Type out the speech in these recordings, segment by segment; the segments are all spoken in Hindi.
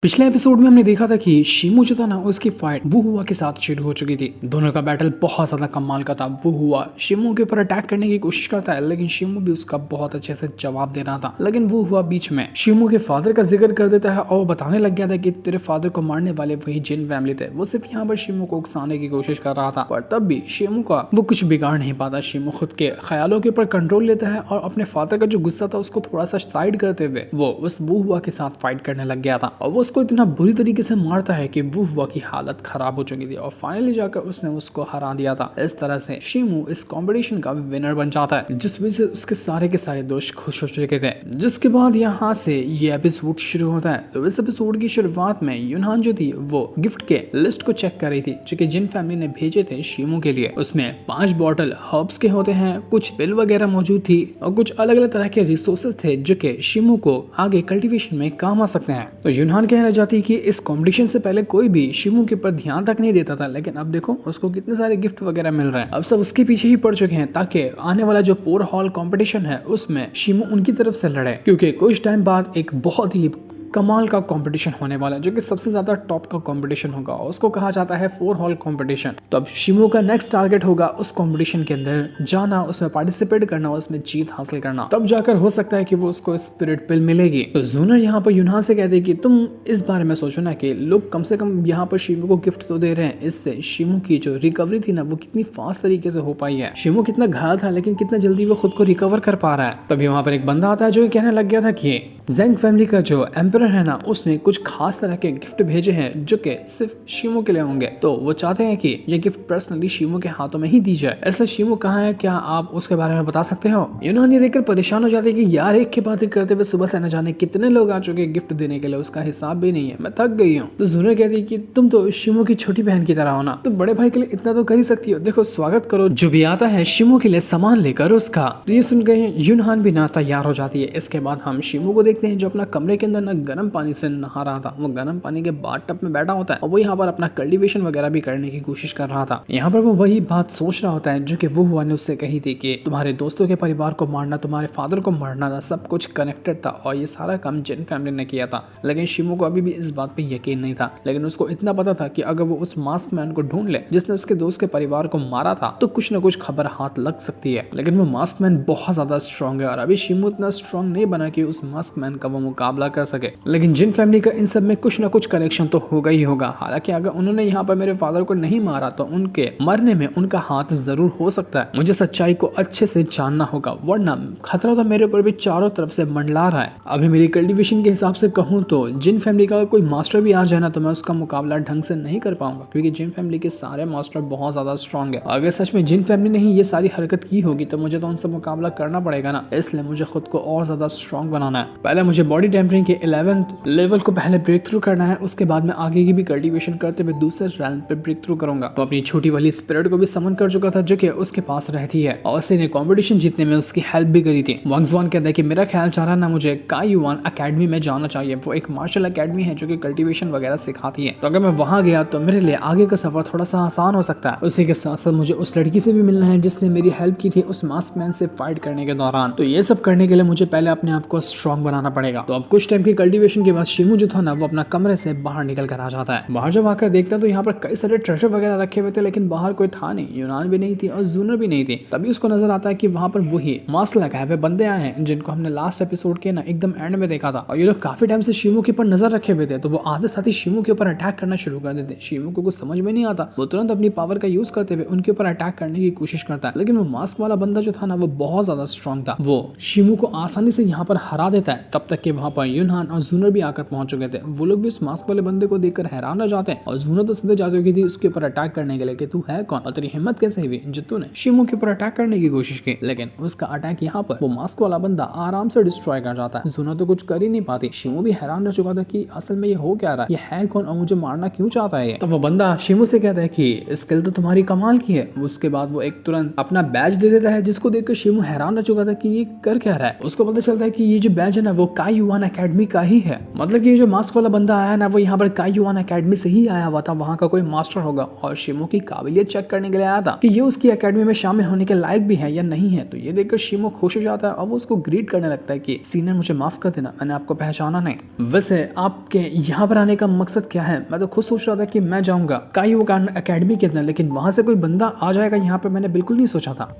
पिछले एपिसोड में हमने देखा था कि शिमू जो था ना उसकी फाइट वो हुआ के साथ शुरू हो चुकी थी। दोनों का बैटल बहुत ज्यादा कमाल का था। वो हुआ शिमू के ऊपर अटैक करने की कोशिश करता है, लेकिन शिमू भी उसका बहुत अच्छे से जवाब दे रहा था। लेकिन वो हुआ बीच में शिमू के फादर का जिक्र कर देता है और बताने लग गया था कि तेरे फादर को मारने वाले वही जिन फैमिली थे। वो सिर्फ यहाँ पर शिमू को उकसाने की कोशिश कर रहा था, पर तब भी शिमू का वो कुछ बिगाड़ नहीं पाता। शिमू खुद के ख्यालों के ऊपर कंट्रोल लेता है और अपने फादर का जो गुस्सा था उसको थोड़ा सा साइड करते हुए वो उस वो हुआ के साथ फाइट करने लग गया था। और वो उसको इतना बुरी तरीके से मारता है कि वो हुआ की हालत खराब हो चुकी थी और फाइनली जाकर उसने उसको हरा दिया था। इस तरह से शिमू इस कंपटीशन का विनर बन जाता है, जिस वजह से उसके सारे के सारे दोस्त खुश हो चुके थे। जिसके बाद यहाँ से ये एपिसोड शुरू होता है। तो इस एपिसोड की शुरुआत में यूनहान जो थी वो गिफ्ट के लिस्ट को चेक कर रही थी जो कि जिन फैमिली ने भेजे थे शिमू के लिए। उसमें 5 बॉटल हर्ब्स के होते हैं, कुछ पिल वगैरह मौजूद थी और कुछ अलग अलग तरह के रिसोर्सेज थे जो कि शिमू को आगे कल्टीवेशन में काम आ सकते हैं। तो यूनहान कहना चाहती है कि इस कंपटीशन से पहले कोई भी शिमू के ऊपर ध्यान तक नहीं देता था, लेकिन अब देखो उसको कितने सारे गिफ्ट वगैरह मिल रहे हैं। अब सब उसके पीछे ही पड़ चुके हैं ताकि आने वाला जो 4 हॉल कंपटीशन है उसमें शिमू उनकी तरफ से लड़े, क्योंकि कुछ टाइम बाद एक बहुत ही कमाल का कंपटीशन होने वाला है जो कि सबसे ज्यादा टॉप का कंपटीशन होगा। उसको कहा जाता है 4 हॉल कंपटीशन। तो अब शिमू का नेक्स्ट टारगेट होगा उस कंपटीशन के अंदर जाना, उसमें पार्टिसिपेट करना, उसमें जीत हासिल करना। तब जाकर हो सकता है कि वो उसको स्पिरिट पिल मिलेगी। तो जूनर यहाँ पर यूनहान से कहते हैं कि तुम इस बारे में सोचो ना कि लोग कम से कम यहाँ पर शिमू को गिफ्ट तो दे रहे हैं, इससे शिमू की जो रिकवरी थी ना वो कितनी फास्ट तरीके से हो पाई है। शिमू कितना घायल था लेकिन कितना जल्दी वो खुद को रिकवर कर पा रहा है। तभी वहाँ पर एक बंदा आता है जो कहने लग गया था कि ज़ेंग फैमिली का जो एम्परर है ना उसने कुछ खास तरह के गिफ्ट भेजे हैं जो कि सिर्फ शिमू के लिए होंगे। तो वो चाहते हैं कि ये गिफ्ट पर्सनली शिमू के हाथों में ही दी जाए। ऐसा शिमू कहाँ है, क्या आप उसके बारे में बता सकते हो? यूनहान ये देखकर परेशान हो जाते हैं कि यार एक के बाद एक करते हुए सुबह से न जाने कितने लोग आ चुके हैं गिफ्ट देने के लिए, उसका हिसाब भी नहीं है, मैं थक गई हूँ। तो जूनर कहती है कि तुम तो शिमू की छोटी बहन की तरह हो ना, तो बड़े भाई के लिए इतना तो कर ही सकती हो। देखो स्वागत करो, जो भी आता है शिमू के लिए सामान लेकर उसका। तो ये सुन गए यूनहान भी ना तैयार हो जाती है। इसके बाद हम शिमू को देखते हैं जो अपना कमरे के अंदर ना गर्म पानी से नहा रहा था। वो गर्म पानी के बाथ टब में बैठा होता है और वो यहाँ पर अपना कल्टीवेशन वगैरह भी करने की कोशिश कर रहा था। यहाँ पर वो वही बात सोच रहा होता है जो कि वो हुआ ने उससे कही थी कि तुम्हारे दोस्तों के परिवार को मारना, तुम्हारे फादर को मारना ना, सब कुछ कनेक्टेड था और ये सारा काम जिन फैमिली ने किया था। लेकिन शिमू को अभी भी इस बात पे यकीन नहीं था, लेकिन उसको इतना पता था कि अगर वो उस मास्क मैन को ढूंढ ले जिसने उसके दोस्त के परिवार को मारा था तो कुछ न कुछ खबर हाथ लग सकती है। लेकिन वो मास्क मैन बहुत ज्यादा स्ट्रॉन्ग है और अभी शिमू इतना स्ट्रॉन्ग नहीं बना कि उस मास्क मैन का वो मुकाबला कर सके। लेकिन जिन फैमिली का इन सब में कुछ ना कुछ कनेक्शन तो होगा ही होगा। हालांकि अगर उन्होंने यहाँ पर मेरे फादर को नहीं मारा तो उनके मरने में उनका हाथ जरूर हो सकता है। मुझे सच्चाई को अच्छे से जानना होगा, वरना खतरा तो मेरे ऊपर भी चारों तरफ से मंडला रहा है। अभी मेरी कल्टीवेशन के हिसाब से कहूँ तो जिन फैमिली का कोई मास्टर भी आ जाए ना तो मैं उसका मुकाबला ढंग से नहीं कर पाऊंगा, क्योंकि जिन फैमिली के सारे मास्टर बहुत ज्यादा स्ट्रॉन्ग है। अगर सच में जिन फैमिली ने ही ये सारी हरकत की होगी तो मुझे तो उनसे मुकाबला करना पड़ेगा ना। इसलिए मुझे खुद को और ज्यादा स्ट्रॉन्ग बनाना है। पहले मुझे बॉडी टेम्परिंग के 11th लेवल को पहले ब्रेक थ्रू करना है, उसके बाद मैं आगे की भी कल्टीवेशन करते हुए दूसरे रैंक पे ब्रेक थ्रू करूंगा। तो अपनी छोटी वाली स्पिरिट को भी समन कर चुका था जो कि उसके पास रहती है और उसने कंपटीशन जीतने में उसकी हेल्प भी करी थी। वांगजुआन कहता है कि मेरा ख्याल चाह रहा ना मुझे कायुआन एकेडमी में जाना चाहिए। वो एक मार्शल एकेडमी है जो कि कल्टीवेशन वगैरह सिखाती है। तो अगर मैं वहां गया तो मेरे लिए आगे का सफर थोड़ा सा आसान हो सकता है। उसी के साथ साथ मुझे उस लड़की से भी मिलना है जिसने मेरी हेल्प की थी उस मास्क मैन से फाइट करने के दौरान। तो ये सब करने के लिए मुझे पहले अपने आप को स्ट्रॉन्ग बनाना पड़ेगा। तो अब कुछ टाइम की कल्टीवेशन के बाद शिमू जो था ना वो अपना कमरे से बाहर निकल कर आ जाता है। बाहर जब आकर देखता है तो यहाँ पर कई सारे ट्रेजर वगैरह रखे हुए थे, लेकिन बाहर कोई था नहीं। यूनान भी नहीं थी और जूनर भी नहीं थी। तभी उसको नजर आता है कि वहाँ पर वही मास्क लगाए हुए बंदे आए हैं जिनको हमने लास्ट एपिसोड के ना एकदम एंड में देखा था। और ये लोग काफी टाइम से शिमू के ऊपर नजर रखे हुए थे, तो वो आधे साथ ही शिमू के ऊपर अटैक करना शुरू कर देते। शिमू को कुछ समझ में नहीं आता, वो तुरंत अपनी पावर का यूज करते हुए उनके ऊपर अटैक करने की कोशिश करता है। लेकिन वो मास्क वाला बंदा जो था ना वो बहुत ज्यादा स्ट्रॉन्ग था, वो शिमू को आसानी से यहाँ पर हरा देता है। तब तक कि वहाँ पर यूनहान और जूनर भी आकर पहुंच चुके थे। वो लोग भी उस मास्क वाले बंदे को देखकर हैरान रह जाते हैं और जूनर तो सीधे जा चुकी थी उसके ऊपर अटैक करने के लिए कि तू है कौन और तेरी हिम्मत कैसे हुई जो तूने शिमू के ऊपर अटैक करने की कोशिश की। लेकिन उसका अटैक यहाँ पर वो मास्क वाला बंदा आराम से डिस्ट्रॉय कर जाता है। जूनर तो कुछ कर ही नहीं पाती। शिमू भी हैरान रह चुका था कि असल में ये हो क्या रहा है, ये है कौन और मुझे मारना क्यों चाहता है। तो वो बंदा शिमू से कहता है कि स्किल तो तुम्हारी कमाल की है। उसके बाद वो एक तुरंत अपना बैज दे देता है जिसको देखकर शिमू हैरान रह चुका था कि ये कर क्या रहा है। उसको पता चलता है कि ये जो बैज है ना वो कायुआन एकेडमी का ही है। मतलब कि ये जो मास्क वाला बंदा आया ना वो यहाँ पर काइयुआन एकेडमी से ही आया हुआ था, वहाँ का कोई मास्टर होगा और शिमो की काबिलियत चेक करने के लिए आया था कि ये उसकी एकेडमी में शामिल होने के लायक भी है या नहीं है। तो ये देखकर शिमो खुश हो जाता है और वो उसको ग्रीट करने लगता है कि सीनियर मुझे माफ कर देना, मैंने आपको पहचाना नहीं। वैसे आपके यहाँ पर आने का मकसद क्या है? मैं तो खुद सोच रहा था कि मैं जाऊंगा काइयुआन एकेडमी के अंदर, लेकिन वहां से कोई बंदा आ जाएगा यहाँ पर मैंने बिल्कुल नहीं सोचा था।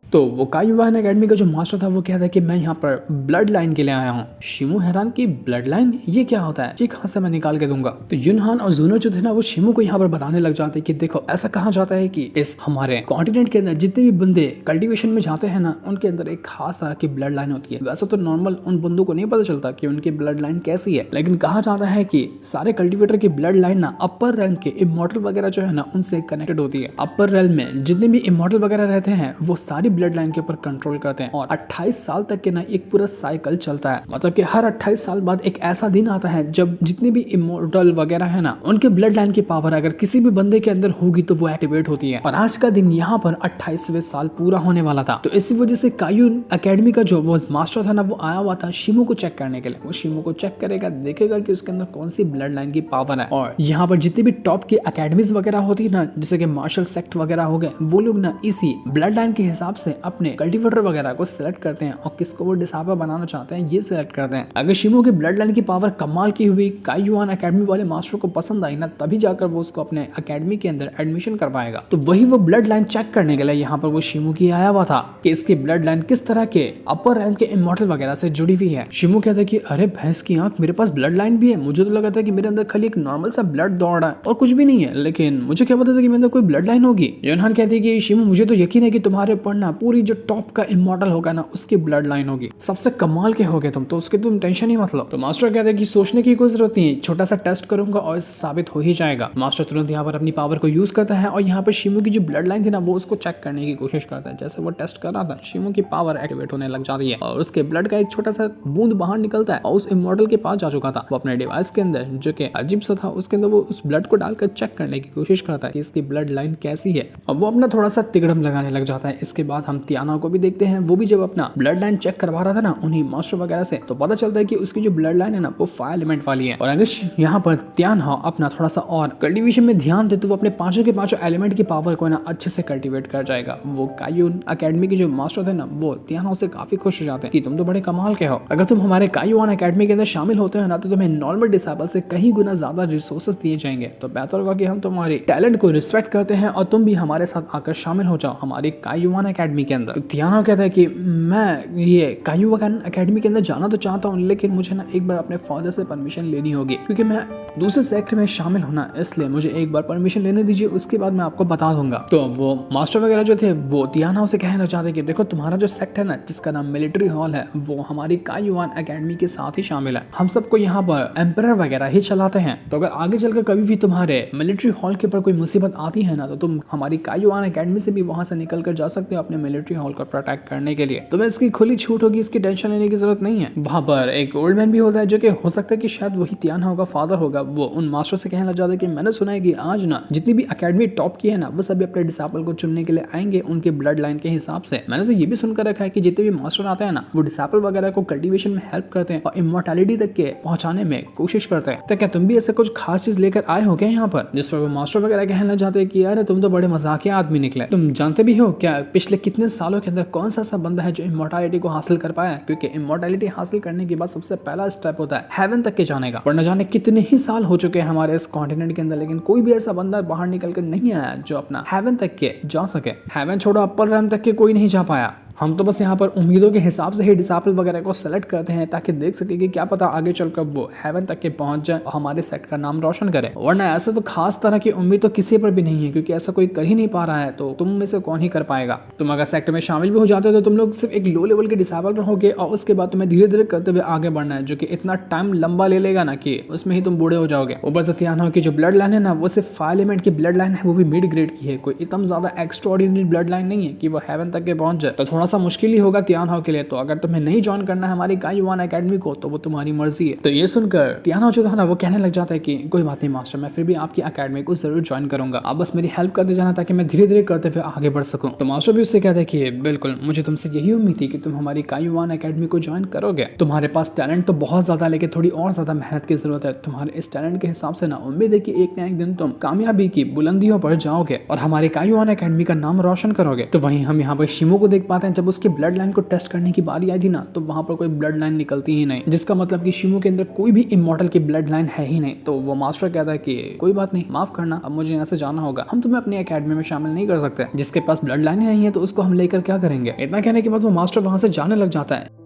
तो वो काइयुआन एकेडमी का जो मास्टर था वो कहता है कि मैं यहाँ पर ब्लड लाइन के लिए आया हूँ। शिमो हैरान कि ब्लड लाइन ये क्या होता है, ये कहाँ से मैं निकाल के दूंगा। तो युनहान और जूनो जो थे ना वो शिमो को यहाँ पर बताने लग जाते हैं कि देखो ऐसा कहा जाता है कि इस हमारे कॉन्टिनेंट के अंदर जितने भी बंदे कल्टीवेशन में जाते हैं ना उनके अंदर एक खास तरह की ब्लड लाइन होती है। वैसे तो नॉर्मल उन बंदों को नहीं पता चलता कि उनकी ब्लड लाइन कैसी है, लेकिन कहा जाता है कि सारे कल्टिवेटर की ब्लड लाइन ना अपर रेल्म के इमॉर्टल वगैरह जो है ना उनसे कनेक्टेड होती है। अपर रेल्म में जितने भी इमॉर्टल वगैरह रहते हैं वो सारी ब्लड लाइन के ऊपर कंट्रोल करते हैं और 28 साल तक के ना एक पूरा साइकिल चलता है। मतलब कि हर 28 साल बाद एक ऐसा दिन आता है जब जितने भी इमॉर्टल वगैरह है ना उनके ब्लड लाइन की पावर अगर किसी भी बंदे के अंदर होगी तो वो एक्टिवेट होती है। और आज का दिन यहाँ पर 28वें साल पूरा होने वाला था। तो इसी वजह से काइयुआन एकेडमी का जो वो मास्टर था ना वो आया हुआ था शिमो को चेक करने के लिए। वो शिमो को चेक करेगा, देखेगा कि उसके अंदर कौन सी ब्लड लाइन की पावर है। और यहाँ पर जितनी भी टॉप की एकेडमीज वगैरह होती है ना जैसे कि मार्शल सेक्ट वगैरह हो गए, वो लोग ना इसी ब्लड लाइन के हिसाब से अपने कल्टिवेटर वगैरह को सिलेक्ट करते हैं और किसको वो डिसाइबल बनाना चाहते हैं ये सिलेक्ट करते हैं। अगर शिमो की ब्लड लाइन की पावर कमाल की हुई, काइयुआन एकेडमी वाले मास्टर को पसंद आई ना, तभी जाकर वो उसको अपने एकेडमी के अंदर एडमिशन करवाएगा। तो वही वो ब्लड लाइन चेक करने के लिए यहाँ पर वो शिमो की आया हुआ था कि इसकी ब्लड लाइन किस तरह के अपर रैंक के इमॉर्टल वगैरह से जुड़ी हुई है। शिमो कहता है कि अरे भैंस की आंख, मेरे पास ब्लड लाइन भी है। मुझे तो लगा था कि मेरे अंदर खाली एक नॉर्मल सा ब्लड दौड़ रहा है और कुछ भी नहीं है, लेकिन मुझे क्या पता था कि मेरे अंदर कोई ब्लड लाइन होगी। युनहान कहती है कि शिमो मुझे तो यकीन है कि तुम्हारे ऊपर ना पूरी जो टॉप का इमॉर्टल होगा ना उसकी ब्लड लाइन होगी, सबसे कमाल के होगे तुम, तो उसके तुम टेंशन ही मत लो। तो मास्टर कहते हैं कि सोचने की कोई जरूरत नहीं है, छोटा सा टेस्ट करूंगा और इससे साबित हो ही जाएगा। मास्टर तुरंत यहाँ पर अपनी पावर को यूज करता है और यहाँ पर शिमो की जो ब्लड लाइन थी ना वो उसको चेक करने की कोशिश करता है। जैसे वो टेस्ट कर रहा था शिमो की पावर एक्टिवेट होने लग जाती है और उसके ब्लड का एक छोटा सा बूंद बाहर निकलता है और उस इमॉर्टल के पास जा चुका था। वो अपने डिवाइस के अंदर जो कि अजीब सा था उसके अंदर वो उस ब्लड को डालकर चेक करने की कोशिश करता है कि इसकी ब्लड लाइन कैसी है और वो अपना थोड़ा सा तिगड़म लगाने लग जाता है। इसके बाद हम तियाना को भी देखते हैं, वो भी जब अपना ब्लड लाइन चेक करवा रहा था ना उन्हीं मास्टर वगैरह से, तो पता चलता है कि उसकी जो ब्लड लाइन है ना वो फायर एलिमेंट वाली है। और अगर यहाँ पर तियाना अपना थोड़ा सा और कल्टीवेशन में ध्यान दे तो वो अपने पांचों के पांचों एलिमेंट की पावर को ना अच्छे से कल्टीवेट कर जाएगा। वो काइयुआन एकेडमी के जो मास्टर थे ना वो तियाना से काफी खुश हो जाते हैं कि तुम तो बड़े कमाल के हो, अगर तुम हमारे काइयुआन एकेडमी के अंदर शामिल होते हो ना तो तुम्हें नॉर्मल डिसेबल से कहीं गुना ज्यादा रिसोर्सेज दिए जाएंगे। तो बेहतर होगा कि हम तुम्हारे टैलेंट को रिस्पेक्ट करते हैं और तुम भी हमारे साथ आकर शामिल हो जाओ हमारी काइयुआन एकेडमी के अंदर। तियाना कहता है कि मैं ये काइयुआन एकेडमी के अंदर जाना तो चाहता हूँ, लेकिन मुझे ना एक बार अपने फादर से परमिशन लेनी होगी क्योंकि मैं दूसरे सेक्ट में शामिल होना, इसलिए मुझे एक बार परमिशन लेने दीजिए, उसके बाद मैं आपको बता दूंगा। तो वो मास्टर वगैरह जो थे वो तियाना से कहना चाहते कि देखो तुम्हारा जो सेक्ट है ना जिसका नाम मिलिट्री हॉल है वो हमारी काइयुआन एकेडमी के साथ ही शामिल है। हम सबको यहाँ पर एम्परर वगैरह ही चलाते हैं, तो अगर आगे चलकर कभी भी तुम्हारे मिलिट्री हॉल के ऊपर कोई मुसीबत आती है ना तो तुम हमारी काइयुआन एकेडमी से भी वहां से निकल कर जा सकते हो अपने मिलिट्री हॉल को प्रोटेक्ट करने के लिए। तुम्हें इसकी खुली छूट होगी, इसकी टेंशन लेने की जरूरत नहीं है। वहां पर एक ओल्ड मैन भी होता है जो कि हो सकता है कि शायद वही तियाना होगा, फादर होगा। वो उन मास्टर से कहने लग जाता है कि मैंने सुना है कि आज ना जितनी भी एकेडमी टॉप की है ना वो सभी अपने डिसाइपल को चुनने के लिए आएंगे उनके ब्लड लाइन के हिसाब से। मैंने तो ये भी सुनकर रखा है कि जितने भी मास्टर आते हैं ना वो डिसाइपल वगैरह को कल्टीवेशन में हेल्प करते हैं और इमॉर्टैलिटी तक के पहुंचाने में कोशिश करते हैं। तो क्या तुम भी ऐसा कुछ खास चीज लेकर आए हो क्या यहाँ पर? जिस पर वो मास्टर वगैरह कहने लग जाते हैं कि यार तुम तो बड़े मजाकिया आदमी निकले। तुम जानते भी हो क्या पिछले कितने सालों के अंदर कौन सा ऐसा बंदा है जो इमॉर्टैलिटी को हासिल कर पाया? क्योंकि इमॉर्टैलिटी हासिल करने के बाद सबसे पहला स्टेप होता है हेवन तक के जाने का। पर न जाने कितने ही साल हो चुके हैं हमारे इस कॉन्टिनेंट के अंदर, लेकिन कोई भी ऐसा बंदा बाहर निकल कर नहीं आया जो अपना हेवन तक के जा सके। हेवन छोड़ो अपर रैम तक के कोई नहीं जा पाया। हम तो बस यहाँ पर उम्मीदों के हिसाब से ही डिसाइपल वगैरह को सेलेक्ट करते हैं ताकि देख सके कि क्या पता आगे चलकर वो हेवन तक के पहुंच जाए और हमारे सेट का नाम रोशन करे। वरना ऐसा तो खास तरह की उम्मीद तो किसी पर भी नहीं है, क्योंकि ऐसा कोई कर ही नहीं पा रहा है तो तुम में से कौन ही कर पाएगा। तुम अगर सेक्टर में शामिल भी हो जाते हो तो तुम लोग सिर्फ एक लो लेवल के डिसाइपल रहोगे और उसके बाद तुम्हें धीरे धीरे करते हुए आगे बढ़ना है, जो कि इतना टाइम लंबा ले लेगा ना कि उसमें ही तुम बूढ़े हो जाओगे। ऊपर से तियाना की जो ब्लड लाइन है ना वो सिर्फ फायर एलिमेंट की ब्लड लाइन है, वो भी मिड ग्रेड की है, कोई इतना ज्यादा एक्स्ट्राऑर्डिनरी ब्लड लाइन नहीं है कि वो हेवन तक के पहुंच जाए। तो थोड़ा सा मुश्किल ही होगा तियानहो के लिए। तो अगर तुम्हें नहीं ज्वाइन करना है हमारी काइयुआन एकेडमी को तो वो तुम्हारी मर्जी है। तो ये सुनकर तियानहो जो था ना वो कहने लग जाता है कि कोई बात नहीं मास्टर, मैं फिर भी आपकी एकेडमी को जरूर ज्वाइन करूंगा, आप बस मेरी हेल्प करते जाना ताकि मैं धीरे धीरे करते हुए आगे बढ़ सकूं। तो मास्टर भी उससे कहता है कि बिल्कुल, मुझे तुमसे यही उम्मीद थी कि तुम हमारी काइयुआन एकेडमी को ज्वाइन करोगे। तुम्हारे पास टैलेंट तो बहुत ज्यादा, लेकिन थोड़ी और ज्यादा मेहनत की जरूरत है। तुम्हारे इस टैलेंट के हिसाब से ना उम्मीद है कि एक ना एक दिन तुम कामयाबी की बुलंदियों पर जाओगे और हमारे काइयुआन एकेडमी का नाम रोशन करोगे। तो वहीं हम यहाँ पर शिमो को देख पाते हैं, जब उसकी ब्लड लाइन को टेस्ट करने की बारी आई थी ना तो वहां पर कोई ब्लड लाइन निकलती ही नहीं, जिसका मतलब कि शिमो के अंदर कोई भी इमॉर्टल की ब्लड लाइन है ही नहीं। तो वो मास्टर कहता है कि कोई बात नहीं, माफ करना, अब मुझे यहाँ से जाना होगा, हम तुम्हें अपनी एकेडमी में शामिल नहीं कर सकते। जिसके पास ब्लड लाइन नहीं है तो उसको हम लेकर क्या करेंगे। इतना कहने के बाद वो मास्टर वहां से जाने लग जाता है।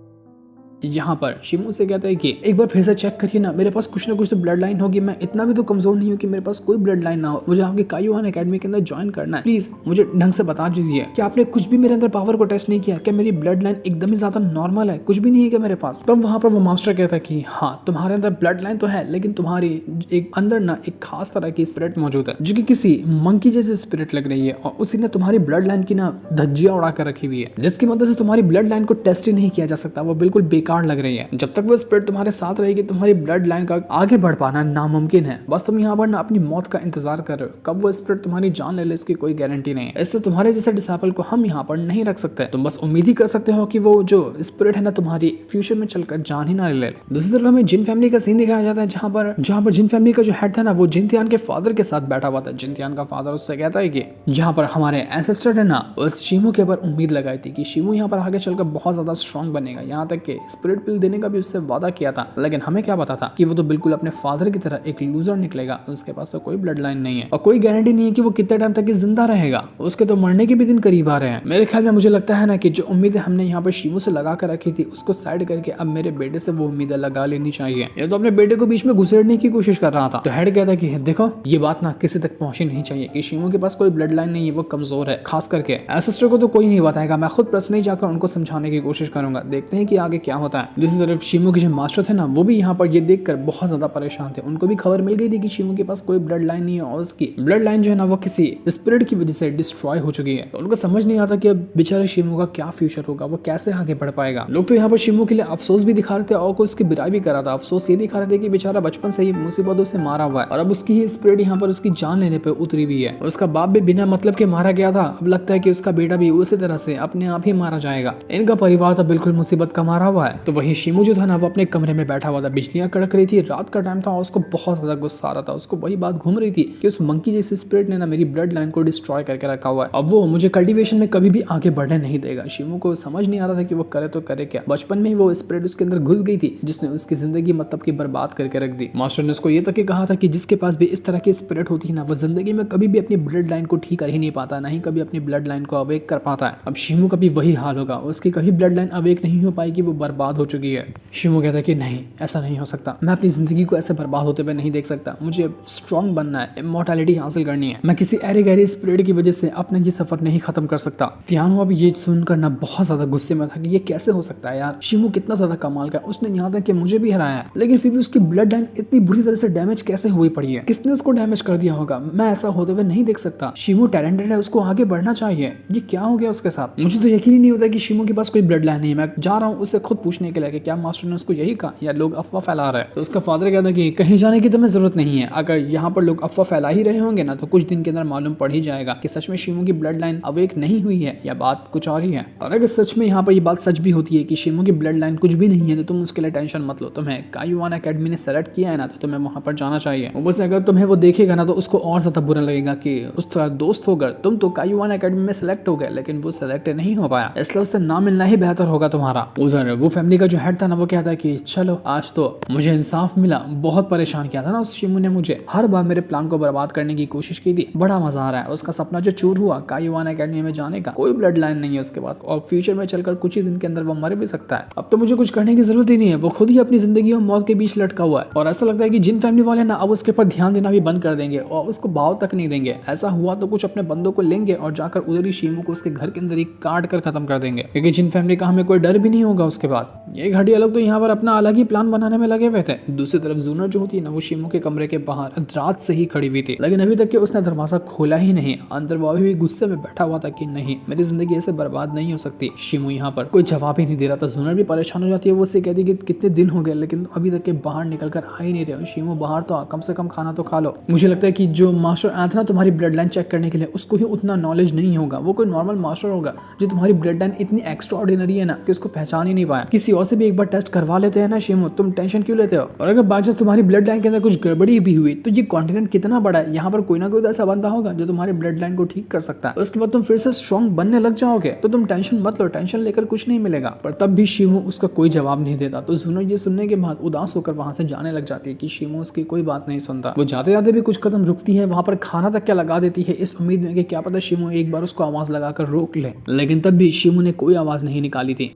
यहाँ पर शिमो से कहता है कि एक बार फिर से चेक करिए ना, मेरे पास कुछ ना कुछ तो ब्लड लाइन होगी, मैं इतना भी तो कमजोर नहीं हूँ कि मेरे पास कोई ब्लड लाइन ना हो। मुझे आपकी काइयुआन एकेडमी के अंदर ज्वाइन करना है, प्लीज मुझे ढंग से बता दीजिए कि आपने कुछ भी मेरे अंदर पावर को टेस्ट नहीं किया, क्या मेरी ब्लड लाइन एकदम ही ज्यादा नॉर्मल है, कुछ भी नहीं है क्या मेरे पास। तब वहां पर वो मास्टर कहता है कि हाँ, तुम्हारे अंदर ब्लड लाइन तो है, लेकिन तुम्हारी एक अंदर ना एक खास तरह की स्पिरिट मौजूद है जो कि किसी मंकी जैसी स्पिरिट लग रही है और उसी ने तुम्हारी ब्लड लाइन की ना धज्जियां उड़ा कर रखी हुई है, जिसकी मदद से तुम्हारी ब्लड लाइन को टेस्ट ही नहीं किया जा सकता, वो बिल्कुल बेकार लग रही है। जब तक वो स्पिरिट तुम्हारे साथ रहेगी तुम्हारी ब्लड लाइन का आगे बढ़ पाना नामुमकिन है। बस तुम यहाँ पर ना अपनी मौत का इंतजार कर रहे हो, कब वो स्पिरिट तुम्हारी जान ले ले इसकी कोई गारंटी नहीं है। इसलिए तुम्हारे जैसे डिसाइपल को हम यहाँ पर नहीं रख सकते। तुम बस उम्मीद ही कर सकते हो कि वो जो स्पिरिट है ना तुम्हारी फ्यूचर में चलकर जान ही ना ले। दूसरी तरफ हमें जिन फैमिली का सीन दिखाया जाता है, जहाँ पर जिन फैमिली का जो हेड था ना वो जिनतियान के फादर के साथ बैठा हुआ था। जिनतियान का फादर उससे कहता है कि यहाँ पर हमारे एंसेस्टर है ना उस शिमो के ऊपर उम्मीद लगाई थी कि शिमो यहाँ पर आगे चलकर बहुत ज्यादा स्ट्रॉन्ग बनेगा, यहाँ तक कि स्पिरिट पिल देने का भी उससे वादा किया था। लेकिन हमें क्या पता था कि वो तो बिल्कुल अपने फादर की तरह एक लूजर निकलेगा, उसके पास तो कोई ब्लड लाइन नहीं है और कोई गारंटी नहीं है कि वो कितने टाइम तक जिंदा रहेगा, उसके तो मरने के भी दिन करीब आ रहे हैं। मेरे ख्याल में मुझे लगता है ना कि जो उम्मीदें हमने यहाँ पर शिमो से लगा कर रखी थी उसको साइड करके अब मेरे बेटे से वो उम्मीदें लगा लेनी चाहिए। ये तो अपने बेटे को बीच में घुसेड़ने की कोशिश कर रहा था। तो हेड कहता कि देखो ये बात ना किसी तक पहुंचनी नहीं चाहिए कि शिमो के पास कोई ब्लड लाइन नहीं है, वो कमजोर है, खास करके एंसेस्टर को तो कोई नहीं बताएगा, मैं खुद पर्सनली जाकर उनको समझाने की कोशिश करूंगा, देखते हैं कि आगे क्या होता है। दूसरी तरफ शिमो के जो मास्टर थे ना वो भी यहाँ पर ये देखकर बहुत ज्यादा परेशान थे। उनको भी खबर मिल गई थी कि शिमो के पास कोई ब्लड लाइन नहीं है और उसकी ब्लड लाइन जो है ना वो किसी स्पिरिट की वजह से डिस्ट्रॉय हो चुकी है। तो उनको समझ नहीं आता कि अब बेचारे शिमो का क्या फ्यूचर होगा, वो कैसे आगे बढ़ पाएगा। लोग तो यहाँ पर शिमो के लिए अफसोस भी दिखा रहे थे और उसकी बुराई भी कर रहा था। अफसोस ये दिखा रहे थे कि बेचारा बचपन से ही मुसीबतों से मारा हुआ है और अब उसकी ही स्पिरिट यहाँ पर उसकी जान लेने पर उतरी हुई है। उसका बाप भी बिना मतलब के मारा गया था, अब लगता है कि उसका बेटा भी उसी तरह से अपने आप ही मारा जाएगा। इनका परिवार तो बिल्कुल मुसीबत का मारा हुआ है। तो वही शिमो जो था ना वो अपने कमरे में बैठा हुआ था, बिजलियां कड़क रही थी, रात का टाइम था और उसको बहुत ज्यादा गुस्सा आ रहा था। उसको वही बात घूम रही थी कि उस मंकी जैसे स्पिरिट ने ना मेरी ब्लड लाइन को डिस्ट्रॉय करके रखा हुआ है, अब वो मुझे कल्टीवेशन में कभी भी आगे बढ़ने नहीं देगा। शिमो को समझ नहीं आ रहा था कि वो करे तो करे क्या। बचपन में ही वो स्पिरिट उसके अंदर घुस गई थी जिसने उसकी जिंदगी मतलब की बर्बाद करके रख दी। मास्टर ने उसको ये तक कहा था कि जिसके पास भी इस तरह की स्पिरिट होती है ना वो जिंदगी में कभी भी अपनी ब्लड लाइन को ठीक कर ही नहीं पाता, ना ही कभी अपनी ब्लड लाइन को अवेक कर पाता है। अब शिमो का भी वही हाल होगा, उसकी कभी ब्लड लाइन अवेक नहीं हो पाएगी, वो बर्बाद हो चुकी है। शिमो कहता है कि नहीं, ऐसा नहीं हो सकता, मैं अपनी जिंदगी को ऐसे बर्बाद होते हुए नहीं देख सकता, मुझे स्ट्रॉन्ग बनना है, इमॉर्टैलिटी हासिल करनी है, मैं किसी ऐरे गहरे स्पिरिट की वजह से अपना ये सफर नहीं खत्म कर सकता। तियानहो अब ये सुनकर ना बहुत ज्यादा गुस्से में था कि ये कैसे हो सकता है यार, शिमो कितना ज्यादा कमाल का, उसने यहाँ तक कि मुझे भी हराया है, लेकिन फिर भी उसकी ब्लड लाइन इतनी बुरी तरह से डैमेज कैसे हुई पड़ी है, किसने उसको डैमेज कर दिया होगा, मैं ऐसा होते हुए नहीं देख सकता। शिमो टैलेंटेड है, उसको आगे बढ़ना चाहिए, ये क्या हो गया उसके साथ। मुझे तो यकीन ही नहीं होता कि शिमो के पास कोई ब्लड लाइन नहीं है। मैं जा रहा हूँ उससे खुद पूछने के लिए कि क्या मास्टर ने उसको यही कहा या लोग अफवाह फैला रहे हैं। तो उसका फादर कहता कि कहीं जाने की तुम्हें जरूरत नहीं है, अगर यहाँ पर लोग अफवाह फैला ही रहे होंगे ना तो कुछ दिन के अंदर मालूम पड़ ही जाएगा कि सच में शिमो की ब्लड लाइन अवेक नहीं हुई है या बात कुछ और ही है। और अगर सच में यहाँ पर ये बात सच भी होती है कि शिमो की ब्लड लाइन कुछ भी नहीं है तो तुम उसके लिए टेंशन मत लो, तुम्हें काइयुआन एकेडमी ने सेलेक्ट किया है ना तो तुम्हें वहां पर जाना चाहिए। ऊपर से अगर तुम्हें वो देखेगा ना तो उसको और ज्यादा बुरा लगेगा कि उसका दोस्त होकर तुम तो काइयुआन एकेडमी में सेलेक्ट हो गए लेकिन वो सेलेक्ट नहीं हो पाया, इसलिए उससे ना मिलना ही बेहतर होगा तुम्हारा। उधर वो फैमिली का जो हेड था ना वो कहता है कि चलो आज तो मुझे इंसाफ मिला, बहुत परेशान किया था ना उस शिमो ने मुझे, हर बार मेरे प्लान को बर्बाद करने की कोशिश की थी, बड़ा मजा आ रहा है। उसका सपना जो चूर हुआ काइयुआन एकेडमी में जाने का, कोई ब्लड लाइन नहीं है उसके पास और फ्यूचर में चलकर कुछ ही दिन के अंदर वो मर भी सकता है। अब तो मुझे कुछ करने की जरूरत ही नहीं है, वो खुद ही अपनी जिंदगी और मौत के बीच लटका हुआ है और ऐसा लगता है कि जिन फैमिली वाले ना अब उसके ऊपर ध्यान देना भी बंद कर देंगे और उसको भाव तक नहीं देंगे। ऐसा हुआ तो कुछ अपने बंदों को लेंगे और जाकर उधर ही शिमो को उसके घर के अंदर ही काट कर खत्म कर देंगे, क्योंकि जिन फैमिली का हमें कोई डर भी नहीं होगा उसके बाद। ये घटिया लोग तो यहाँ पर अपना अलग ही प्लान बनाने में लगे हुए थे। दूसरी तरफ जूनर जो होती है ना, वो शिमो के कमरे के बाहर रात से ही खड़ी हुई थी, लेकिन अभी तक के उसने दरवाजा खोला ही नहीं। अंदर वो अभी भी गुस्से में बैठा हुआ था कि नहीं, मेरी जिंदगी ऐसे बर्बाद नहीं हो सकती। शिमो यहाँ पर कोई जवाब ही नहीं दे रहा था। जूनर भी परेशान हो जाती है, वो उससे कहती है कि कितने दिन हो गए लेकिन अभी तक के बाहर निकल कर आ ही नहीं रहे हो। शिमो बाहर तो कम से कम खाना तो खा लो। मुझे लगता है कि जो मास्टर आया था ना तुम्हारी ब्लड लाइन चेक करने के लिए, उसको ही उतना नॉलेज नहीं होगा। वो कोई नॉर्मल मास्टर होगा जो तुम्हारी ब्लड लाइन इतनी एक्स्ट्रा ऑर्डिनरी है ना कि उसको पहचान ही नहीं पाया। किसी और से भी एक बार टेस्ट करवा लेते हैं ना शिमो, तुम टेंशन क्यों लेते हो? और अगर बाई चांस तुम्हारी ब्लड लाइन के अंदर कुछ गड़बड़ी भी हुई तो ये कॉन्टिनेंट कितना बड़ा है, यहाँ पर कोई ना कोई तो ऐसा बंदा होगा जो तुम्हारी ब्लड लाइन को ठीक कर सकता है। उसके बाद तुम फिर से स्ट्रॉन्ग बनने लग जाओगे, तो तुम टेंशन मत लो, टेंशन लेकर कुछ नहीं मिलेगा। पर तब भी शिमो उसका कोई जवाब नहीं देता। तो जूनर ये सुनने के बाद उदास होकर वहां से जाने लग जाती है कि शिमो उसकी कोई बात नहीं सुनता। वो जाते जाते भी कुछ कदम रुकती है, वहां पर खाना तक क्या लगा देती है इस उम्मीद में कि क्या पता शिमो एक बार उसको आवाज लगाकर रोक ले, लेकिन तब भी शिमो ने कोई आवाज नहीं निकाली थी।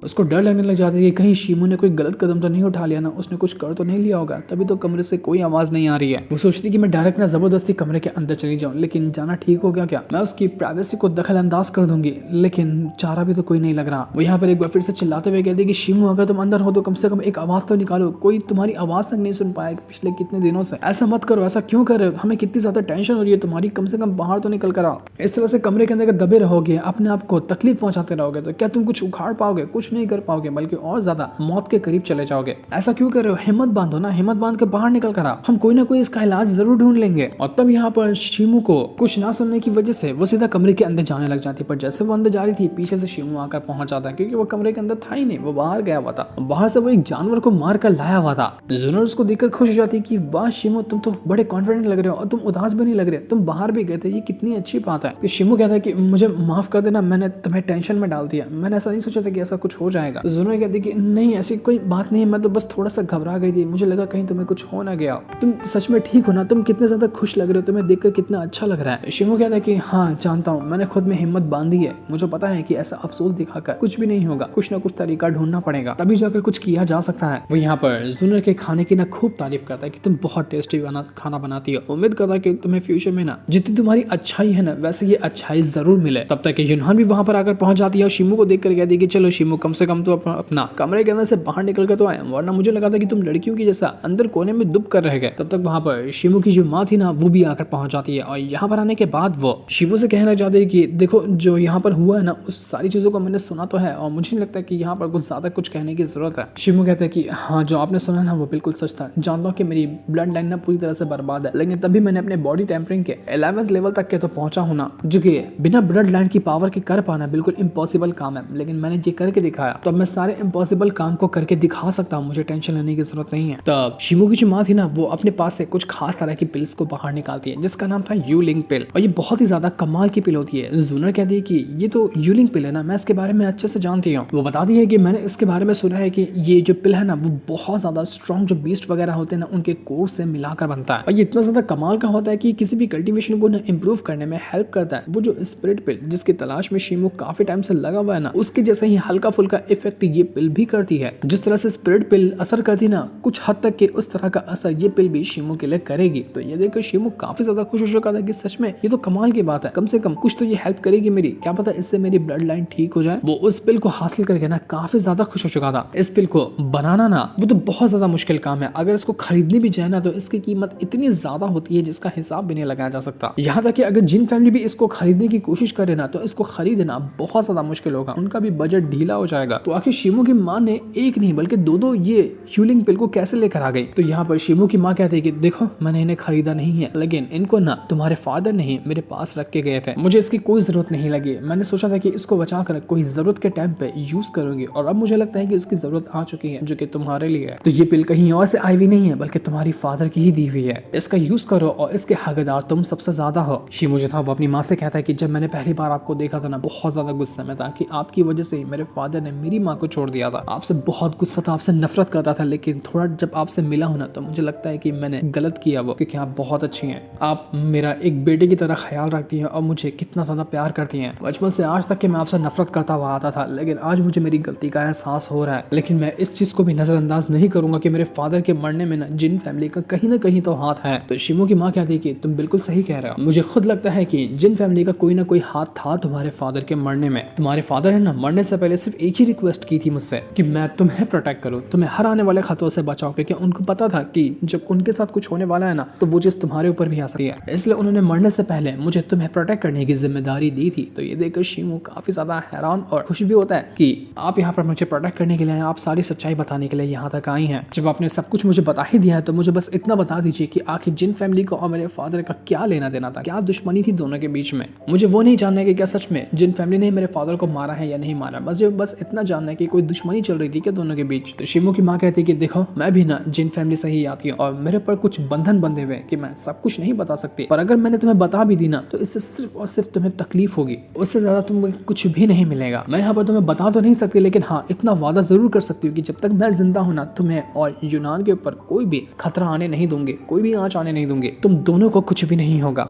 उसको डर लगने लग जाता है कि कहीं शिमो ने कोई गलत कदम तो नहीं उठा लिया ना, उसने कुछ कर तो नहीं लिया होगा, तभी तो कमरे से कोई आवाज नहीं आ रही है। वो सोचती कि मैं डायरेक्ट ना जबरदस्ती कमरे के अंदर चली जाऊं, लेकिन जाना ठीक हो गया क्या? मैं उसकी प्राइवेसी को दखल अंदाज कर दूंगी, लेकिन चारा भी तो कोई नहीं लग रहा। वो यहाँ पर एक बार फिर से चिल्लाते हुए कहती है कि शिमो अगर तुम अंदर हो तो कम से कम एक आवाज तो निकालो, कोई तुम्हारी आवाज तक नहीं सुन पाया पिछले कितने दिनों से। ऐसा मत करो, ऐसा क्यों कर रहे हो? हमें कितनी ज्यादा टेंशन हो रही है तुम्हारी, कम से कम बाहर तो निकल कर आओ। इस तरह से कमरे के अंदर दबे रहोगे, अपने आप को तकलीफ पहुंचाते रहोगे तो क्या तुम कुछ उखाड़ पाओगे? कुछ नहीं कर पाओगे, बल्कि और ज्यादा मौत के करीब चले जाओगे। ऐसा क्यों कर रहे हो? हिम्मत बांधो ना, हिम्मत बांध के बाहर निकल कर आओ, हम कोई ना कोई इसका इलाज जरूर ढूंढ लेंगे। और तब यहाँ पर शिमो को कुछ ना सुनने की वजह से वो सीधा कमरे के अंदर जाने लग जाती है। पर जैसे वो अंदर जा रही थी, पीछे से शिमो आकर पहुंच जाता है, क्योंकि वो कमरे के अंदर था ही नहीं, वो बाहर गया हुआ था। बाहर से वो एक जानवर को मार कर लाया हुआ था। जूनर उसको देखकर खुश हो जाती है कि वाह शिमो, तुम तो बड़े कॉन्फिडेंट लग रहे हो और तुम उदास भी नहीं लग रहे, तुम बाहर भी गए थे, ये कितनी अच्छी बात है। तो शिमो कहता है कि मुझे माफ कर देना, मैंने तुम्हें टेंशन में डाल दिया, मैंने ऐसा नहीं सोचा था कि ऐसा कुछ हो जाएगा। जूनर कहती है कि नहीं ऐसी कोई बात नहीं है, मैं तो बस थोड़ा सा घबरा गई थी, मुझे लगा कहीं तुम्हें कुछ हो ना गया। तुम सच में ठीक हो ना? तुम कितने ज्यादा खुश लग रहे हो, तुम्हें देखकर कितना अच्छा लग रहा है। शिमो कहता है कि हाँ जानता हूँ, मैंने खुद में हिम्मत बांधी है, मुझे पता है कि ऐसा अफसोस दिखाकर कुछ भी नहीं होगा, कुछ ना कुछ तरीका ढूंढना पड़ेगा, तभी जाकर कुछ किया जा सकता है। वो यहाँ पर जूनर के खाने की ना खूब तारीफ करता है कि तुम बहुत टेस्टी खाना बनाती हो, उम्मीद करता है कि तुम्हें फ्यूचर में ना जितनी तुम्हारी अच्छाई है ना वैसे ये अच्छाई जरूर मिले। तब तक यूनहान भी वहां पर आकर पहुंच जाती है और शिमो को देखकर कहती है कि चलो शिमो, कम से कम तो अपना कमरे के अंदर से बाहर निकल कर तो आए, वरना मुझे लगा था कि तुम लड़कियों की जैसा अंदर कोने में डूब कर रह गए। तब तक वहां पर शिमो की जो माँ थी ना वो भी आकर पहुंच जाती है और यहाँ पर आने के बाद वो शिमो से कहना चाहते हैं कि देखो जो यहाँ पर हुआ है ना उस सारी चीजों को मैंने सुना तो है और मुझे नहीं लगता कि यहाँ पर कुछ ज्यादा कुछ कहने की जरूरत है। शिमो कहते हैं कि हाँ जो आपने सुना ना वो बिल्कुल सच था, जानता हूँ कि मेरी ब्लड लाइन ना पूरी तरह से बर्बाद है, लेकिन तभी मैंने अपने बॉडी टेम्परिंग के 11th लेवल तक के तो पहुंचा हूँ ना, जो कि बिना ब्लड लाइन की पावर के कर पाना बिल्कुल इम्पॉसिबल काम है, लेकिन मैंने ये करके दिखाया, तो मैं सारे इम्पॉसिबल काम को करके दिखा सकता हूँ, मुझे टेंशन लेने की जरूरत नहीं है। तब शिमो की जो माँ थी ना वो अपने पास से कुछ खास तरह की पिल्स को बाहर निकालती है जिसका नाम था यूलिंग पिल, और ये बहुत ही ज्यादा कमाल की पिल होती है। जूनर कहती है कि ये तो यूलिंग पिल है ना, मैं इसके बारे में अच्छे से जानती हूँ। वो बताती है कि मैंने इसके बारे में सुना है कि ये जो पिल है ना वो बहुत ज्यादा स्ट्रॉन्ग जो बीस्ट वगैरह होते हैं ना उनके कोर से मिलाकर बनता है, और ये इतना ज्यादा कमाल का होता है कि किसी भी कल्टीवेशन को ना इम्प्रूव करने में हेल्प करता है। वो जो स्पिरिट पिल जिसकी तलाश में शिमो काफी टाइम से लगा हुआ है ना, उसके जैसे ही हल्का फुल्का इफेक्ट ये पिल भी करती है। जिस तरह से स्पिरिट पिल असर करती ना, कुछ हद तक के उस तरह का असर ये पिल भी शिमो के लिए करेगी। तो ये देखकर शिमो काफी ज्यादा खुश हो चुका था कि सच में ये तो कमाल की बात है, कम से कम कुछ तो ये हेल्प करेगी मेरी, क्या पता इससे मेरी ब्लड लाइन ठीक हो जाए। वो उस पिल को हासिल करके ना काफी ज्यादा खुश हो चुका था। इस पिल को बनाना ना वो तो बहुत ज्यादा मुश्किल काम है, अगर इसको खरीदनी भी जाए ना तो इसकी कीमत इतनी ज्यादा होती है जिसका हिसाब भी नहीं लगाया जा सकता। यहाँ तक कि अगर जिन फैमिली भी इसको खरीदने की कोशिश करे ना तो इसको खरीदना बहुत ज्यादा मुश्किल होगा, उनका भी बजट ढीला हो जाएगा। तो आखिर शिमो की माँ ने एक नहीं बल्कि दो ये ह्यूलिंग पिल को कैसे लेकर आ गई? तो यहाँ पर शिमो की माँ कहती है कि देखो मैंने इन्हें खरीदा नहीं है, लेकिन इनको ना तुम्हारे फादर ने ही मेरे पास रख के गए थे, मुझे इसकी कोई जरूरत नहीं लगी, मैंने सोचा था कि इसको बचा कर कोई जरूरत के टाइम पे यूज करूंगी, और अब मुझे लगता है कि इसकी जरूरत आ चुकी है जो कि तुम्हारे लिए है। तो ये पिल कहीं और से आई हुई नहीं है बल्कि तुम्हारी फादर की ही दी हुई है, इसका यूज करो और इसके हकदार तुम सबसे ज्यादा हो। शिमो जो था वो अपनी माँ से कहता है कि जब मैंने पहली बार आपको देखा था ना बहुत ज्यादा गुस्से में था कि आपकी वजह से मेरे फादर ने मेरी माँ को छोड़ दिया था, आपसे बहुत गुस्सा था, आपसे नफरत करता था, लेकिन थोड़ा जब आपसे मिला हूं ना तो मुझे लगता है कि मैंने गलत किया वो, क्योंकि आप बहुत अच्छी हैं, आप मेरा एक बेटे की तरह ख्याल रखती हैं और मुझे कितना ज्यादा प्यार करती हैं। बचपन से आज तक कि मैं आपसे नफरत करता हुआ आता था, लेकिन आज मुझे मेरी गलती का एहसास हो रहा है, लेकिन मैं इस चीज को भी नजरअंदाज नहीं करूंगा कि मेरे फादर के मरने में ना जिन फैमिली का कहीं ना कहीं तो हाथ है। तो शिमो की माँ कहती है कि तुम बिल्कुल सही कह रहे हो, मुझे खुद लगता है कि जिन फैमिली का कोई ना कोई हाथ था तुम्हारे फादर के मरने में। तुम्हारे फादर है ना मरने से पहले सिर्फ एक एक ही रिक्वेस्ट की थी मुझसे कि मैं तुम्हें प्रोटेक्ट करूं, तुम्हें हर आने वाले खतरों से बचाऊं, क्योंकि उनको पता था कि जब उनके साथ कुछ होने वाला है ना तो वो चीज तुम्हारे ऊपर भी आ सकती है, इसलिए उन्होंने मरने से पहले मुझे तुम्हें प्रोटेक्ट करने की जिम्मेदारी दी थी। तो ये देखकर शिमू काफी ज्यादा हैरान और खुश भी होता है कि आप यहाँ पर मुझे प्रोटेक्ट करने के लिए, आप सारी सच्चाई बताने के लिए यहाँ तक आई हैं। जब आपने सब कुछ मुझे बता ही दिया है तो मुझे बस इतना बता दीजिए कि आखिर जिन फैमिली को और मेरे फादर का क्या लेना देना था, क्या दुश्मनी थी दोनों के बीच में। मुझे वो नहीं जानना है कि क्या सच में जिन फैमिली ने मेरे फादर को मारा है या नहीं मारा, मुझे बस इतना जानना है कि कोई दुश्मनी चल रही थी क्या दोनों के बीच। तो शिमू की माँ कहती है कि देखो मैं भी ना जिन फैमिली से ही आती हूँ और मेरे पर कुछ बंधन बंधे हुए कि मैं सब कुछ नहीं बता सकती, पर अगर मैंने तुम्हें बता भी दी ना तो इससे सिर्फ और सिर्फ तुम्हें तकलीफ होगी, उससे ज्यादा तुम्हें कुछ भी नहीं मिलेगा। मैं यहाँ पर तुम्हें बता तो नहीं सकती, लेकिन हाँ इतना वादा जरूर कर सकती हूँ कि जब तक मैं जिंदा हूँ ना तुम्हें और यूनान के ऊपर कोई भी खतरा आने नहीं दूंगी, कोई भी आंच आने नहीं दूंगी, तुम दोनों को कुछ भी नहीं होगा।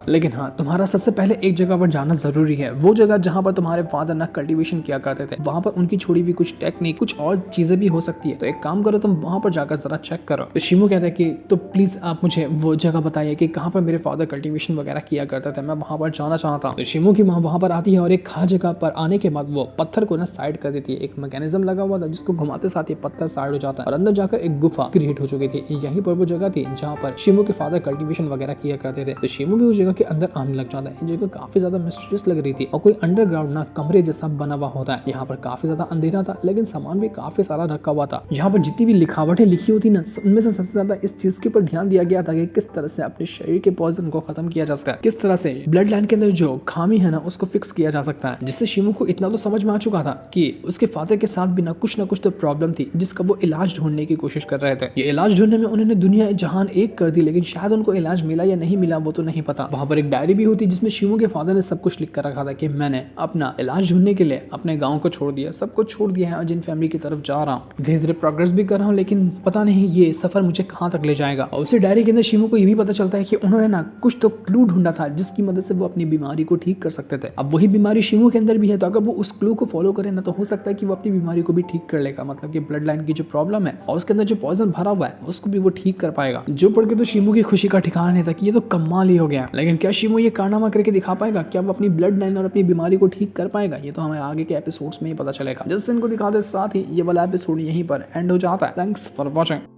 लेकिन हाँ तुम्हारा सबसे पहले एक जगह पर जाना जरूरी है, वो जगह जहाँ पर तुम्हारे फादर ना कल्टीवेशन किया करते थे, वहाँ पर उनकी छोड़ी हुई कुछ टेक्निक, कुछ और चीजें भी हो सकती है। तो एक काम करो, तुम वहाँ पर जाकर जरा चेक करो। तो शिमू कहता है कि तो प्लीज आप मुझे वो जगह बताइए कि कहाँ पर मेरे फादर कल्टीवेशन वगैरह किया करते थे, मैं वहाँ पर जाना चाहता हूँ। तो शिमू की माँ वहाँ पर आती है और एक खास जगह पर आने के बाद वो पत्थर को ना साइड कर देती है। एक मैकेनिज्म लगा हुआ था जिसको घुमाते साथ ही पत्थर साइड हो जाता है और अंदर जाकर एक गुफा क्रिएट हो चुकी थी। यहीं पर वो जगह थी जहाँ पर शिमू के फादर कल्टीवेशन वगैरह किया करते थे। तो शिमू भी उस जगह के अंदर आने लग जाता है। ये जगह काफी ज्यादा मिस्टीरियस लग रही थी और कोई अंडरग्राउंड ना कमरे जैसा बना हुआ होता है। यहाँ पर काफी ज्यादा अंधेरा था लेकिन सामान भी काफी सारा रखा हुआ था। यहाँ पर जितनी भी लिखावटें लिखी होती ना उनमें से सबसे ज्यादा इस चीज के ऊपर ध्यान दिया गया था कि किस तरह से अपने शरीर के पॉइजन को खत्म किया जा सकता है, किस तरह से ब्लड लाइन के अंदर जो खामी है ना उसको फिक्स किया जा सकता है। जिससे शिमू को इतना तो समझ में आ चुका था कि उसके फादर के साथ भी ना कुछ तो प्रॉब्लम थी जिसका वो इलाज ढूंढने की कोशिश कर रहे थे। ये इलाज ढूंढने में उन्होंने दुनिया जहान एक कर दी, लेकिन शायद उनको इलाज मिला या नहीं मिला वो तो नहीं पता। वहां पर एक डायरी भी होती जिसमें शिमू के फादर ने सब कुछ लिख कर रखा था कि मैंने अपना इलाज ढूंढने के लिए अपने गांव को छोड़ दिया, सब कुछ छोड़ दिया है और जिन फैमिली की तरफ जा रहा हूँ। धीरे धीरे प्रोग्रेस भी कर रहा हूँ लेकिन पता नहीं ये सफर मुझे कहाँ तक ले जाएगा। और उसी डायरी के अंदर शिमू को ये भी पता चलता है कि उन्होंने ना कुछ तो क्लू ढूंढा था जिसकी मदद से वो अपनी बीमारी को ठीक कर सकते थे। अब वही बीमारी शिमू के अंदर भी है, तो अगर वो उस क्लू को फॉलो करे ना तो हो सकता है कि वो अपनी बीमारी को भी ठीक कर लेगा। मतलब कि ब्लड लाइन की जो प्रॉब्लम है और उसके अंदर जो पॉइजन भरा हुआ है उसको भी वो ठीक कर पाएगा। जो पढ़ के तो शिमू की खुशी का ठिकाना नहीं था कि ये तो कमाल ही हो गया। लेकिन क्या शिमू ये कारनामा करके दिखा पाएगा? क्या वो अपनी ब्लड लाइन और अपनी बीमारी को ठीक कर पाएगा? ये तो हमें आगे के एपिसोड्स में ही पता चलेगा। जिससे इनको दिखाते साथ ही ये वाला एपिसोड यहीं पर एंड हो जाता है। Thanks for watching.